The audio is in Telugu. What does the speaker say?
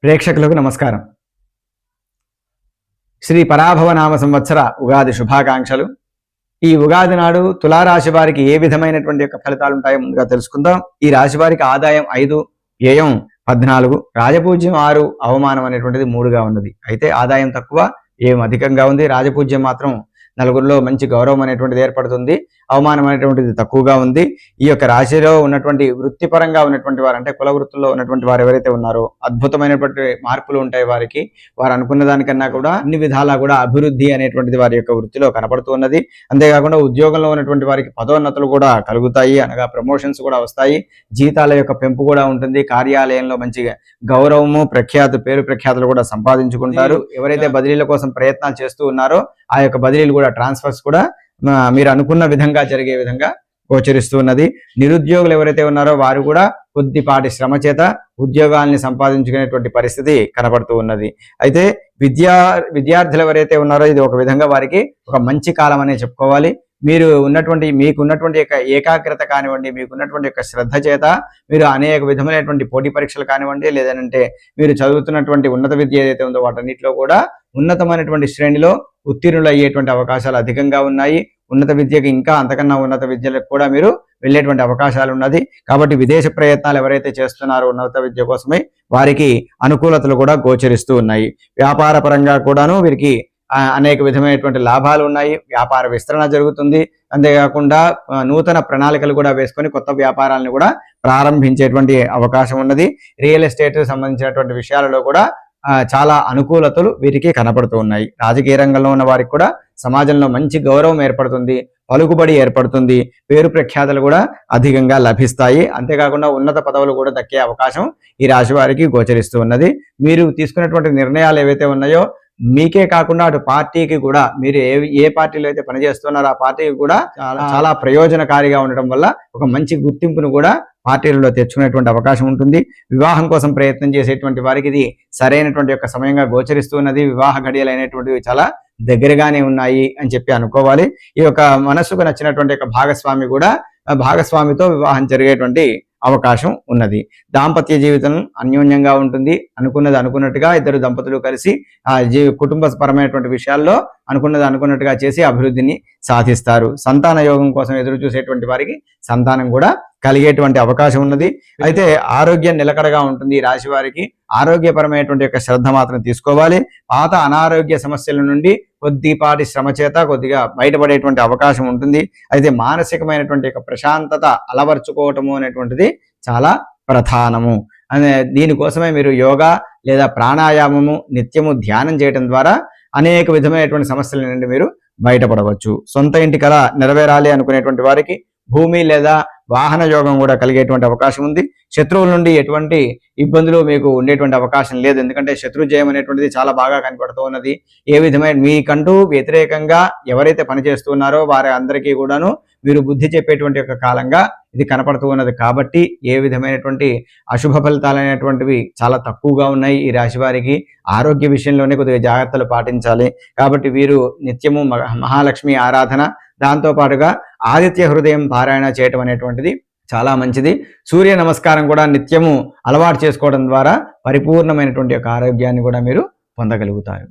ప్రేక్షకులకు నమస్కారం. శ్రీ పరాభవనామ సంవత్సర ఉగాది శుభాకాంక్షలు. ఈ ఉగాది నాడు తులారాశి వారికి ఏ విధమైనటువంటి యొక్క ఫలితాలు ఉంటాయో ముందుగా తెలుసుకుందాం. ఈ రాశి వారికి ఆదాయం 5, వ్యయం 14, రాజపూజ్యం 6, అవమానం అనేటువంటిది 3గా ఉన్నది. అయితే ఆదాయం తక్కువ, వ్యయం అధికంగా ఉంది. రాజపూజ్యం మాత్రం నలుగురిలో మంచి గౌరవం అనేటువంటిది ఏర్పడుతుంది, అవమానం అనేటువంటిది తక్కువగా ఉంది. ఈ యొక్క రాశిలో ఉన్నటువంటి వృత్తిపరంగా ఉన్నటువంటి వారు, అంటే కుల వృత్తుల్లో ఉన్నటువంటి వారు ఎవరైతే ఉన్నారో అద్భుతమైనటువంటి మార్పులు ఉంటాయి వారికి. వారు అనుకున్న దానికన్నా కూడా అన్ని విధాలా కూడా అభివృద్ధి అనేటువంటిది వారి యొక్క వృత్తిలో కనపడుతున్నది. అంతేకాకుండా ఉద్యోగంలో ఉన్నటువంటి వారికి పదోన్నతులు కూడా కలుగుతాయి, అనగా ప్రమోషన్స్ కూడా వస్తాయి. జీతాల యొక్క పెంపు కూడా ఉంటుంది. కార్యాలయంలో మంచి గౌరవము, పేరు ప్రఖ్యాతులు కూడా సంపాదించుకుంటారు. ఎవరైతే బదిలీల కోసం ప్రయత్నాలు చేస్తూ ఉన్నారో ఆ యొక్క బదిలీలు కూడా, ట్రాన్స్ఫర్స్ కూడా మీరు అనుకున్న విధంగా జరిగే విధంగా గోచరిస్తూ ఉన్నది. నిరుద్యోగులు ఎవరైతే ఉన్నారో వారు కూడా కొద్దిపాటి శ్రమ చేత ఉద్యోగాల్ని సంపాదించుకునేటువంటి పరిస్థితి కనబడుతూ ఉన్నది. అయితే విద్యార్థులు ఎవరైతే ఉన్నారో ఇది ఒక విధంగా వారికి ఒక మంచి కాలం అనే చెప్పుకోవాలి. మీకున్నటువంటి యొక్క ఏకాగ్రత కానివ్వండి, మీకున్నటువంటి యొక్క శ్రద్ధ చేత మీరు అనేక విధమైనటువంటి పోటీ పరీక్షలు కానివ్వండి, లేదంటే మీరు చదువుతున్నటువంటి ఉన్నత విద్య ఏదైతే ఉందో వాటన్నిటిలో కూడా ఉన్నతమైనటువంటి శ్రేణిలో ఉత్తీర్ణులు అయ్యేటువంటి అవకాశాలు అధికంగా ఉన్నాయి. ఉన్నత విద్యకి ఇంకా అంతకన్నా ఉన్నత విద్యలకు కూడా మీరు వెళ్ళేటువంటి అవకాశాలు ఉన్నది. కాబట్టి విదేశ ప్రయత్నాలు ఎవరైతే చేస్తున్నారో ఉన్నత విద్య కోసమే వారికి అనుకూలతలు కూడా గోచరిస్తూ ఉన్నాయి. వ్యాపార పరంగా కూడాను వీరికి అనేక విధమైనటువంటి లాభాలు ఉన్నాయి. వ్యాపార విస్తరణ జరుగుతుంది. అంతేకాకుండా నూతన ప్రణాళికలు కూడా వేసుకొని కొత్త వ్యాపారాలను కూడా ప్రారంభించేటువంటి అవకాశం ఉన్నది. రియల్ ఎస్టేట్ సంబంధించినటువంటి విషయాలలో కూడా చాలా అనుకూలతలు వీరికి కనపడుతూ ఉన్నాయి. రాజకీయ రంగంలో ఉన్న వారికి కూడా సమాజంలో మంచి గౌరవం ఏర్పడుతుంది, పలుకుబడి ఏర్పడుతుంది, పేరు ప్రఖ్యాతులు కూడా అధికంగా లభిస్తాయి. అంతేకాకుండా ఉన్నత పదవులు కూడా దక్కే అవకాశం ఈ రాశి వారికి గోచరిస్తూ ఉన్నది. మీరు తీసుకున్నటువంటి నిర్ణయాలు ఏవైతే ఉన్నాయో మీకే కాకుండా అటు పార్టీకి కూడా, మీరు ఏ పార్టీలో అయితే పనిచేస్తున్నారో ఆ పార్టీకి కూడా చాలా ప్రయోజనకారిగా ఉండటం వల్ల ఒక మంచి గుర్తింపును కూడా పార్టీలలో తెచ్చుకునేటువంటి అవకాశం ఉంటుంది. వివాహం కోసం ప్రయత్నం చేసేటువంటి వారికి ఇది సరైనటువంటి యొక్క సమయంగా గోచరిస్తూ ఉన్నది. వివాహ గడియలు అనేటువంటివి చాలా దగ్గరగానే ఉన్నాయి అని చెప్పి అనుకోవాలి. ఈ యొక్క మనసుకు నచ్చినటువంటి యొక్క భాగస్వామితో వివాహం జరిగేటువంటి అవకాశం ఉన్నది. దాంపత్య జీవితం అన్యోన్యంగా ఉంటుంది. అనుకున్నది అనుకున్నట్టుగా ఇద్దరు దంపతులు కలిసి కుటుంబపరమైనటువంటి విషయాల్లో అనుకున్నట్టుగా చేసి అభివృద్ధిని సాధిస్తారు. సంతాన యోగం కోసం ఎదురు చూసేటువంటి వారికి సంతానం కూడా కలిగేటువంటి అవకాశం ఉన్నది. అయితే ఆరోగ్యం నిలకడగా ఉంటుంది. ఈ రాశి వారికి ఆరోగ్యపరమైనటువంటి యొక్క శ్రద్ధ మాత్రం తీసుకోవాలి. పాత అనారోగ్య సమస్యల నుండి కొద్దిపాటి శ్రమ చేత కొద్దిగా బయటపడేటువంటి అవకాశం ఉంటుంది. అయితే మానసికమైనటువంటి యొక్క ప్రశాంతత అలవర్చుకోవటము అనేటువంటిది చాలా ప్రధానము. దీనికోసమే మీరు యోగా లేదా ప్రాణాయామము నిత్యము ధ్యానం చేయడం ద్వారా అనేక విధమైనటువంటి సమస్యల నుండి మీరు బయటపడవచ్చు. సొంత ఇంటి కల నెరవేరాలి అనుకునేటువంటి వారికి భూమి లేదా వాహన యోగం కూడా కలిగేటువంటి అవకాశం ఉంది. శత్రువుల నుండి ఎటువంటి ఇబ్బందులు మీకు ఉండేటువంటి అవకాశం లేదు. ఎందుకంటే శత్రుజయం అనేటువంటిది చాలా బాగా కనపడుతూ ఉన్నది. ఏ విధమైన మీకంటూ వ్యతిరేకంగా ఎవరైతే పనిచేస్తున్నారో వారి అందరికీ కూడాను మీరు బుద్ధి చెప్పేటువంటి యొక్క కాలంగా ఇది కనపడుతూ ఉన్నది. కాబట్టి ఏ విధమైనటువంటి అశుభ ఫలితాలు అనేటువంటివి చాలా తక్కువగా ఉన్నాయి. ఈ రాశి వారికి ఆరోగ్య విషయంలోనే కొద్దిగా జాగ్రత్తలు పాటించాలి. కాబట్టి వీరు నిత్యము మహాలక్ష్మి ఆరాధన, దాంతో పాటుగా ఆదిత్య హృదయం పారాయణ చేయటం అనేటువంటిది చాలా మంచిది. సూర్య నమస్కారం కూడా నిత్యము అలవాటు చేసుకోవడం ద్వారా పరిపూర్ణమైనటువంటి యొక్క ఆరోగ్యాన్ని కూడా మీరు పొందగలుగుతారు.